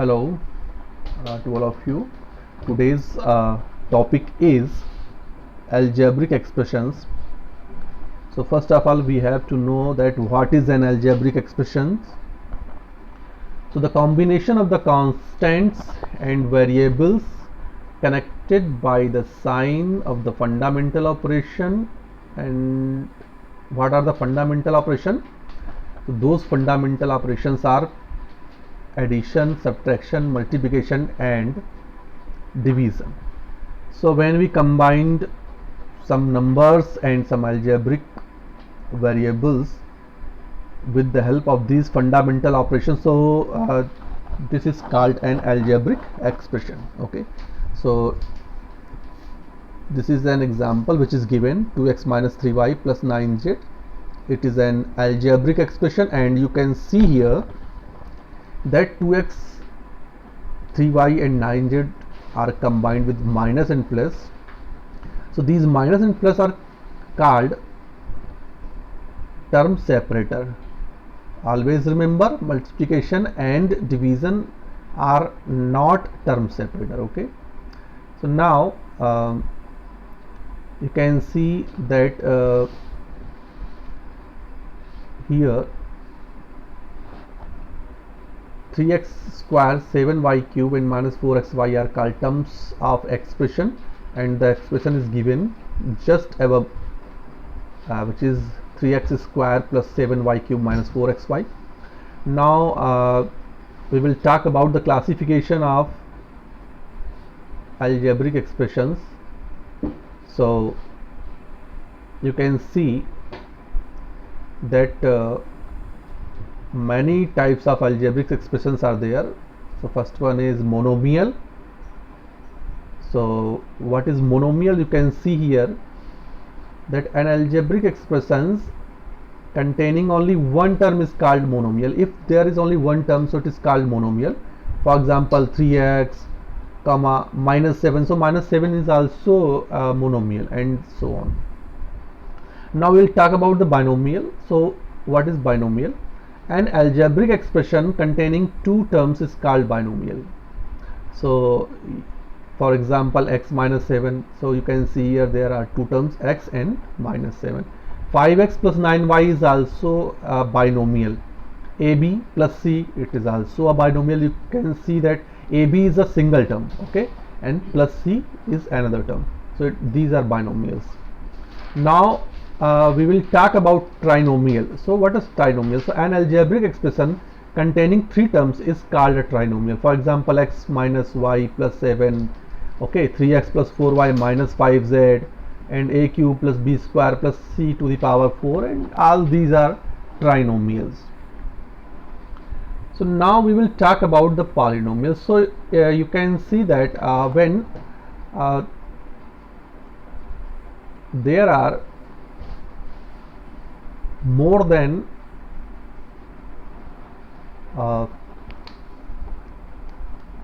Hello to all of you. Today's topic is algebraic expressions. So first of all we have to know that what is an algebraic expression. So the combination of the constants and variables connected by the sign of the fundamental operation. And what are the fundamental operations? So those fundamental operations are addition, subtraction, multiplication and division. So when we combined some numbers and some algebraic variables with the help of these fundamental operations, so this is called an algebraic expression. Okay, so this is an example which is given 2x minus 3y plus 9z. It is an algebraic expression, and you can see here that 2x, 3y and 9z are combined with minus and plus. So these minus and plus are called term separator. Always remember, multiplication and division are not term separator. Okay, so now you can see that here 3x square 7y cube and minus 4xy are called terms of expression, and the expression is given just above, which is 3x square plus 7y cube minus 4xy. Now we will talk about the classification of algebraic expressions. So you can see that many types of algebraic expressions are there. So first one is monomial. So what is monomial? You can see here that an algebraic expressions containing only one term is called monomial. If there is only one term, so it is called monomial. For example, 3x comma minus 7, so minus 7 is also monomial, and so on. Now we will talk about the binomial. So what is binomial? An algebraic expression containing two terms is called binomial. So for example, x minus 7, so you can see here there are two terms, x and minus 7. 5x plus 9y is also a binomial. ab plus c, it is also a binomial. You can see that ab is a single term, okay, and plus c is another term. So these are binomials. Now we will talk about trinomial. So what is trinomial? So an algebraic expression containing three terms is called a trinomial. For example, x minus y plus 7, okay, 3x plus 4y minus 5z, and a cube plus b square plus c to the power 4, and all these are trinomials. So now we will talk about the polynomials. So you can see that when there are more than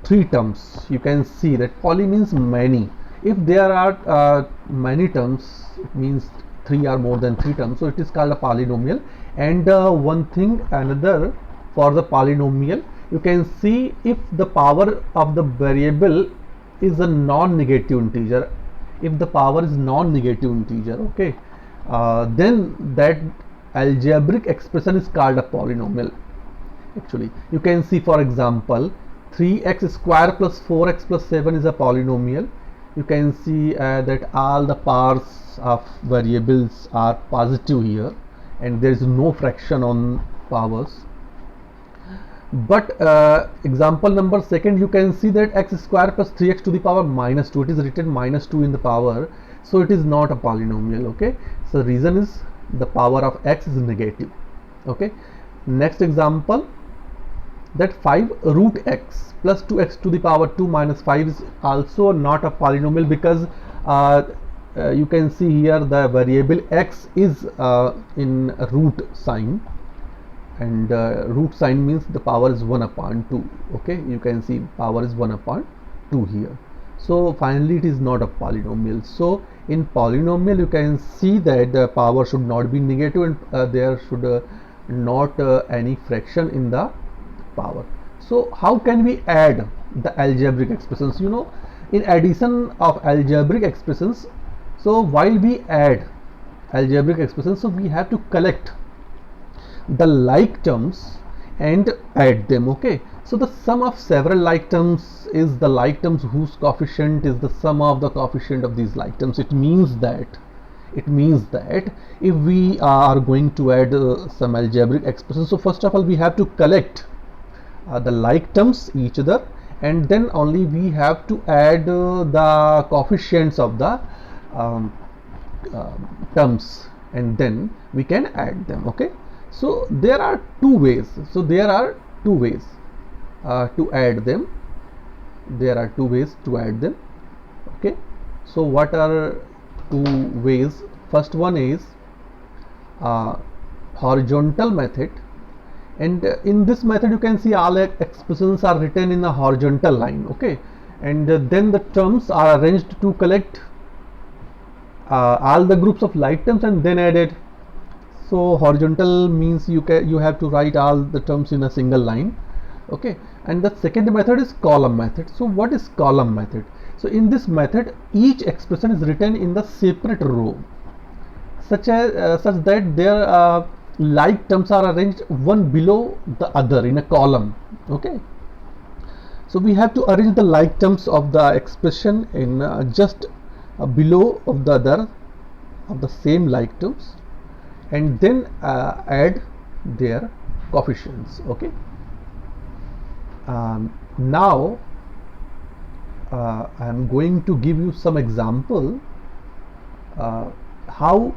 three terms, you can see that poly means many. If there are many terms, it means three or more than three terms, so it is called a polynomial. And one thing another for the polynomial, you can see if the power of the variable is a non-negative integer. If the power is non-negative integer, okay, then that algebraic expression is called a polynomial. Actually, you can see, for example, 3x square plus 4x plus 7 is a polynomial. You can see that all the powers of variables are positive here, and there is no fraction on powers. But example number second, you can see that x square plus 3x to the power minus 2, it is written minus 2 in the power, so it is not a polynomial. Okay, so the reason is the power of x is negative. Okay, next example, that 5 root x plus 2x to the power 2 minus 5 is also not a polynomial, because you can see here the variable x is in root sign, and root sign means the power is 1 upon 2. Okay, you can see power is 1 upon 2 here. So finally it is not a polynomial. So in polynomial you can see that the power should not be negative, and there should not any fraction in the power. So how can we add the algebraic expressions? You know, in addition of algebraic expressions, so while we add algebraic expressions, so we have to collect the like terms and add them. Okay, so the sum of several like terms is the like terms whose coefficient is the sum of the coefficient of these like terms. It means that if we are going to add some algebraic expressions, so first of all we have to collect the like terms each other, and then only we have to add the coefficients of the um, terms, and then we can add them. Okay, so there are two ways to add them. Okay, so what are two ways? First one is horizontal method, and in this method you can see all expressions are written in a horizontal line. Okay, and then the terms are arranged to collect all the groups of like terms and then added. So horizontal means you have to write all the terms in a single line. Okay, and the second method is column method. So what is column method? So in this method each expression is written in the separate row, such that their like terms are arranged one below the other in a column. Okay, so we have to arrange the like terms of the expression in just below of the other of the same like terms, and then add their coefficients. Okay, now I am going to give you some example how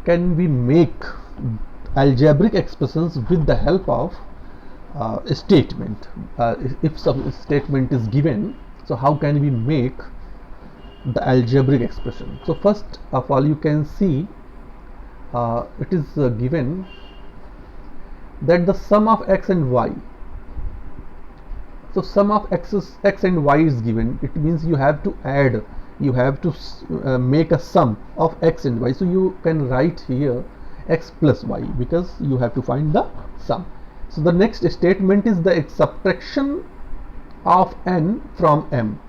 can we make algebraic expressions with the help of a statement. If some statement is given, so how can we make the algebraic expression? So first of all you can see it is given that the sum of x and y. So sum of x and y is given. It means you have to add, you have to make a sum of x and y. So you can write here x plus y because you have to find the sum. So the next statement is the subtraction of n from m.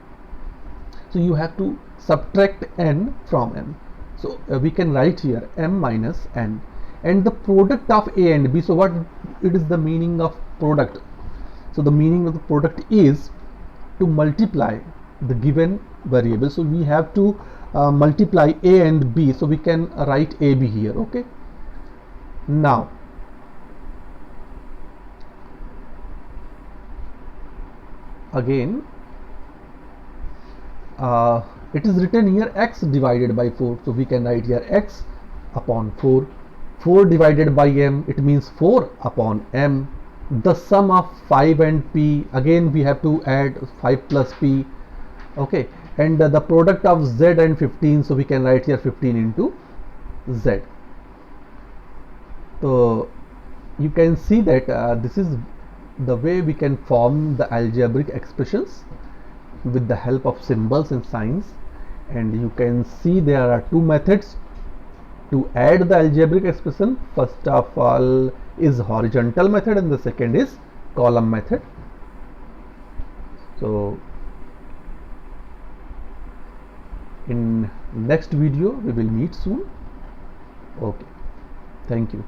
So you have to subtract n from m. So we can write here m minus n, and the product of a and b. So what it is the meaning of product? So the meaning of the product is to multiply the given variable. So we have to multiply a and b. So we can write ab here. Okay, now again it is written here x divided by 4. So we can write here x upon 4. 4 divided by m, it means 4 upon m. The sum of 5 and p, again we have to add 5 plus p. Okay, and the product of z and 15, so we can write here 15 into z. So you can see that this is the way we can form the algebraic expressions with the help of symbols and signs. And you can see there are two methods to add the algebraic expression. First of all is horizontal method, and the second is column method. So in next video we will meet soon. Okay, thank you.